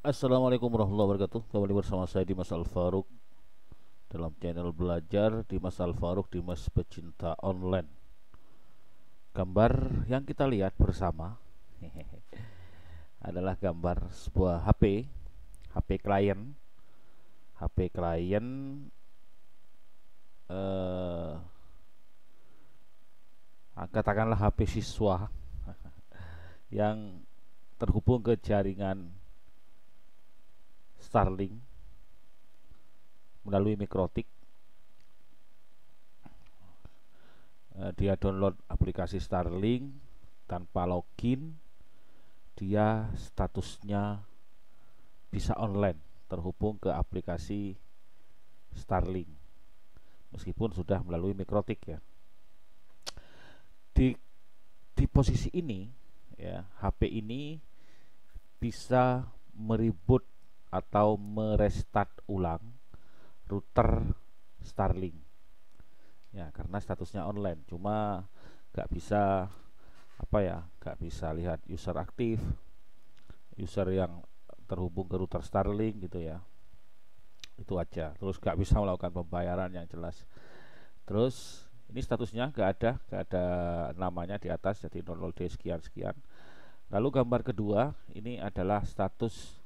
Assalamualaikum warahmatullahi wabarakatuh. Kembali bersama saya Dimas Alfaruk dalam channel belajar Dimas Alfaruk, Dimas Pecinta Online. Gambar yang kita lihat bersama adalah gambar sebuah HP klien, HP klien eh, katakanlah HP siswa yang terhubung ke jaringan Starlink melalui mikrotik. Dia download aplikasi Starlink tanpa login, dia statusnya bisa online terhubung ke aplikasi Starlink meskipun sudah melalui mikrotik ya. Di posisi ini ya, HP ini bisa mereboot atau merestart ulang router Starlink ya, karena statusnya online. Cuma nggak bisa nggak bisa lihat user aktif, user yang terhubung ke router Starlink gitu ya. Itu aja. Terus nggak bisa melakukan pembayaran yang jelas. Terus ini statusnya nggak ada namanya di atas, jadi 00D sekian sekian. Lalu gambar kedua ini adalah status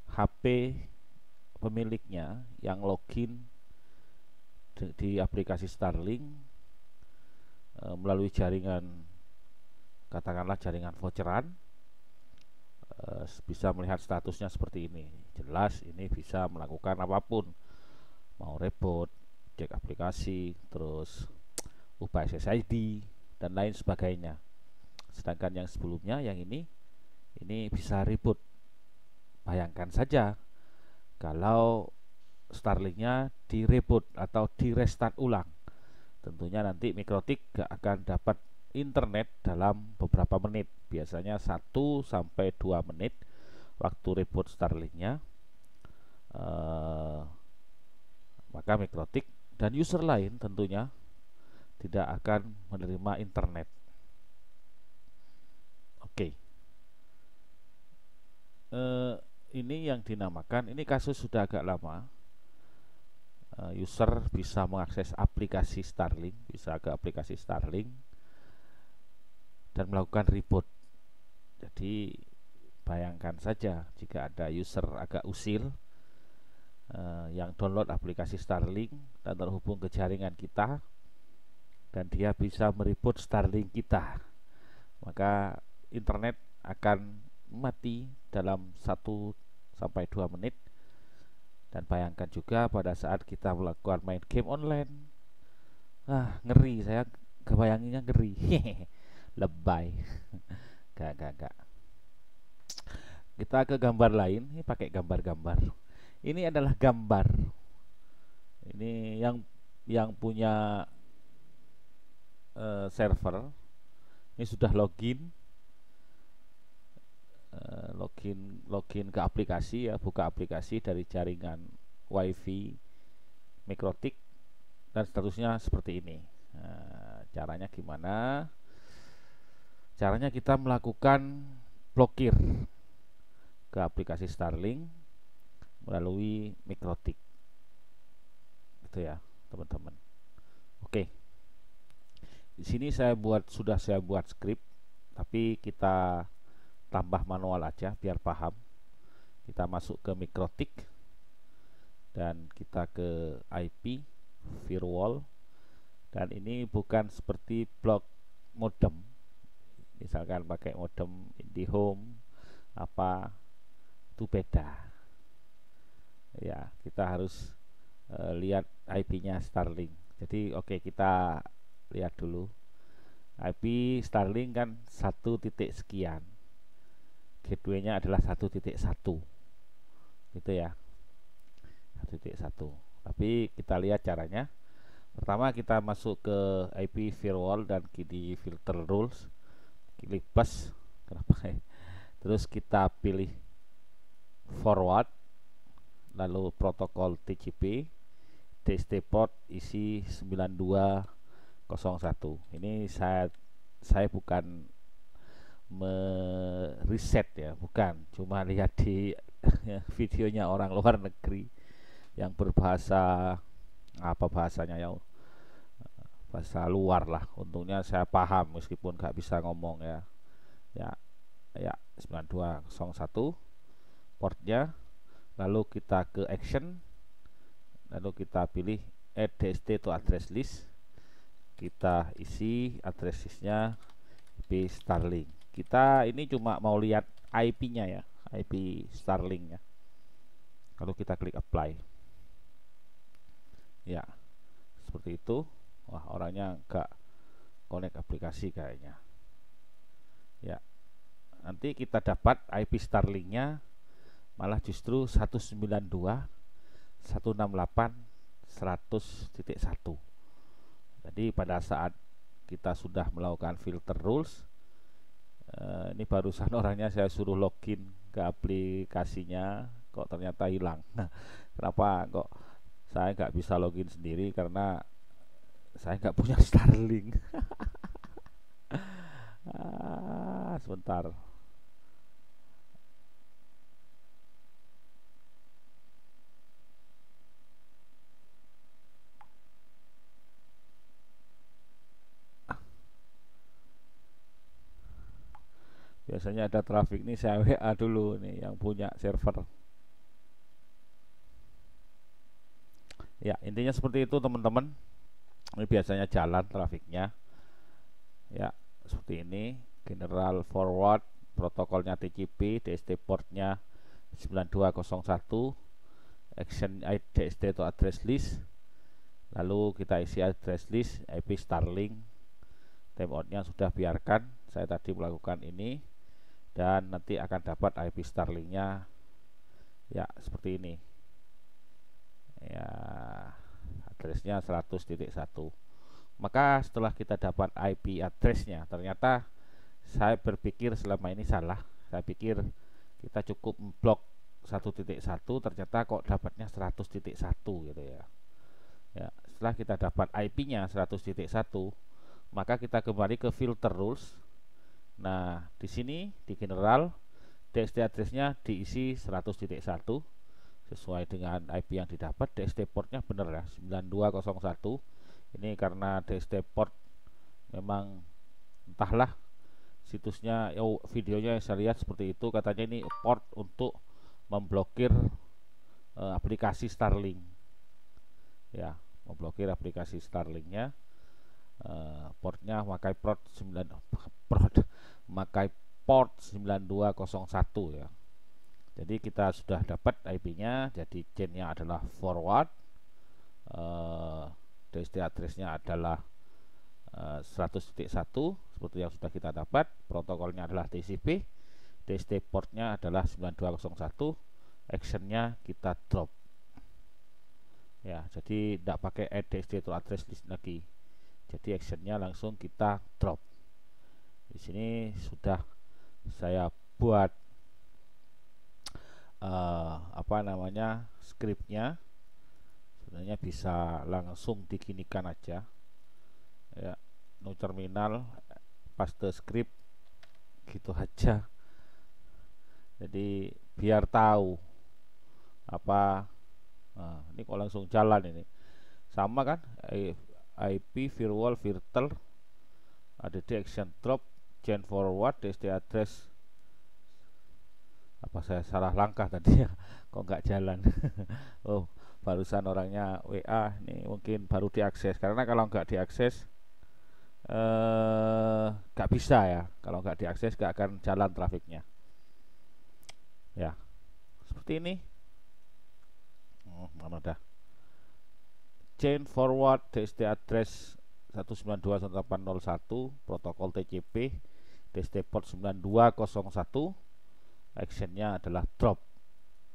HP pemiliknya yang login di aplikasi Starlink melalui jaringan, katakanlah jaringan voucheran. Bisa melihat statusnya seperti ini. Jelas ini bisa melakukan apapun, mau reboot, cek aplikasi, terus ubah SSID dan lain sebagainya. Sedangkan yang sebelumnya, yang ini bisa reboot. Bayangkan saja kalau Starlinknya direboot atau direstart ulang, tentunya nanti mikrotik gak akan dapat internet dalam beberapa menit, biasanya 1 sampai 2 menit waktu reboot Starlinknya. Maka mikrotik dan user lain tentunya tidak akan menerima internet. Oke. Ini yang dinamakan, ini kasus sudah agak lama. User bisa mengakses aplikasi Starlink, bisa ke aplikasi Starlink dan melakukan reboot. Jadi bayangkan saja jika ada user agak usil yang download aplikasi Starlink dan terhubung ke jaringan kita, dan dia bisa mereboot Starlink kita, maka internet akan mati dalam 1 sampai 2 menit. Dan bayangkan juga pada saat kita melakukan main game online, ngeri, saya kebayanginnya ngeri. Lebay. Gak. Kita ke gambar lain. Ini pakai gambar-gambar. Ini adalah gambar. Ini yang punya server. Ini sudah login ke aplikasi ya, buka aplikasi dari jaringan WiFi mikrotik dan statusnya seperti ini. Caranya gimana? Caranya kita melakukan blokir ke aplikasi Starlink melalui mikrotik. Itu ya, teman-teman. Oke. Di sini sudah saya buat script, tapi kita tambah manual aja biar paham. Kita masuk ke mikrotik dan kita ke IP firewall, dan ini bukan seperti blok modem. Misalkan pakai modem IndiHome itu beda. Ya, kita harus lihat IP-nya Starlink. Jadi oke, kita lihat dulu. IP Starlink kan 1 titik sekian, gateway-nya adalah 1.1 gitu ya, 1.1. Tapi kita lihat caranya. Pertama kita masuk ke IP firewall dan di filter rules, klik plus. Terus kita pilih forward, lalu protokol TCP, DST port isi 9201. Ini saya bukan mereset ya, bukan, cuma lihat di ya, videonya orang luar negeri yang berbahasa apa bahasanya ya, bahasa luar lah. Untungnya saya paham meskipun nggak bisa ngomong ya. Ya, ya 9201 portnya, lalu kita ke action, lalu kita pilih add DST to address list, kita isi address listnya IP Starlink. Kita ini cuma mau lihat IP-nya ya, IP Starlink-nya. Lalu kita klik apply. Ya, seperti itu. Wah, orangnya nggak connect aplikasi kayaknya. Ya, nanti kita dapat IP Starlink-nya malah justru 192.168.100.1. Jadi pada saat kita sudah melakukan filter rules, ini barusan orangnya saya suruh login ke aplikasinya, kok ternyata hilang. Nah, kenapa kok saya nggak bisa login sendiri? Karena saya nggak punya Starlink. Sebentar. Biasanya ada traffic nih, saya WA dulu nih yang punya server. Ya, intinya seperti itu teman-teman. Ini biasanya jalan trafiknya. Ya, seperti ini. General forward, protokolnya TCP, DST portnya 9201, action DST to address list. Lalu kita isi address list IP Starlink. Timeoutnya sudah biarkan. Saya tadi melakukan ini dan nanti akan dapat IP Starlink-nya ya seperti ini. Ya, addressnya 100.1. Maka setelah kita dapat IP addressnya, ternyata saya berpikir selama ini salah. Saya pikir kita cukup blok 1.1, ternyata kok dapatnya 100.1 gitu ya. Ya, setelah kita dapat IP-nya 100.1, maka kita kembali ke filter rules. Nah, di sini di general DST addressnya diisi 100.1 sesuai dengan IP yang didapat. DST portnya benar ya, 9201. Ini karena DST port memang entahlah situsnya, videonya yang saya lihat seperti itu, katanya ini port untuk memblokir aplikasi Starlink. Ya, memblokir aplikasi Starlinknya. Portnya memakai port 9201 ya. Jadi kita sudah dapat IP-nya. Jadi chain-nya adalah forward, DST address-nya adalah 100.1 seperti yang sudah kita dapat. Protokolnya adalah TCP, DST portnya adalah 9201, action-nya kita drop ya. Jadi tidak pakai add DST to address list lagi. Jadi actionnya langsung kita drop. Di sini sudah saya buat apa namanya scriptnya. Sebenarnya bisa langsung diginikan aja ya, no terminal paste script gitu aja. Jadi biar tahu apa. Nah, ini kok langsung jalan ini. Sama kan IP firewall virtual add action drop chain forward DST address. Apa saya salah langkah tadi ya? Kok nggak jalan? Oh, barusan orangnya WA nih, mungkin baru diakses. Karena kalau nggak diakses nggak bisa ya. Kalau nggak diakses nggak akan jalan trafiknya. Ya, seperti ini. Mana dah? Chain forward DST address 192.168.01, protokol TCP, DST port 9201, actionnya adalah drop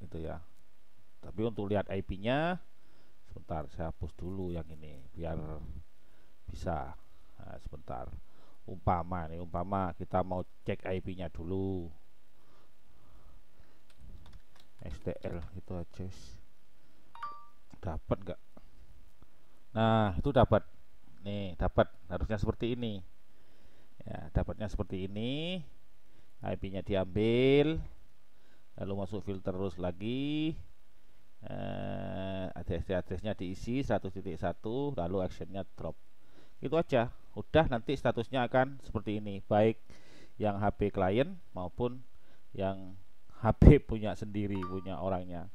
gitu ya. Tapi untuk lihat IP-nya, sebentar saya hapus dulu yang ini biar bisa. Nah, sebentar. Umpama kita mau cek IP-nya dulu. STL itu aja. Dapat nggak? Nah, itu dapat. Nih, dapat. Harusnya seperti ini. Ya, dapatnya seperti ini. IP-nya diambil. lalu masuk filter terus lagi, address-addressnya diisi 100.1, lalu actionnya drop. Itu aja, udah. Nanti statusnya akan seperti ini, baik yang HP klien maupun yang HP punya sendiri, punya orangnya.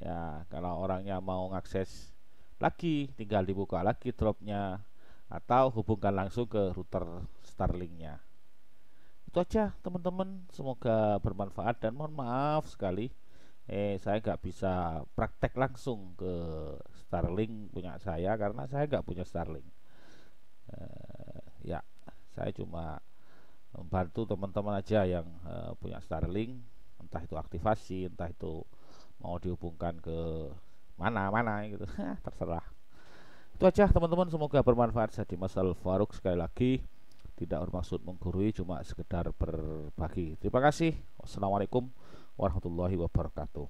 Ya, kalau orangnya mau ngakses lagi, tinggal dibuka lagi dropnya atau hubungkan langsung ke router Starlinknya. Itu aja teman-teman, semoga bermanfaat dan mohon maaf sekali saya nggak bisa praktek langsung ke Starlink punya saya karena saya nggak punya Starlink. Ya, saya cuma membantu teman-teman aja yang punya Starlink, entah itu aktivasi, entah itu mau dihubungkan ke mana-mana gitu. Terserah. Itu aja teman-teman, semoga bermanfaat. Saya Dimas Al Farouk, sekali lagi tidak bermaksud menggurui, cuma sekedar berbagi. Terima kasih. Wassalamualaikum warahmatullahi wabarakatuh.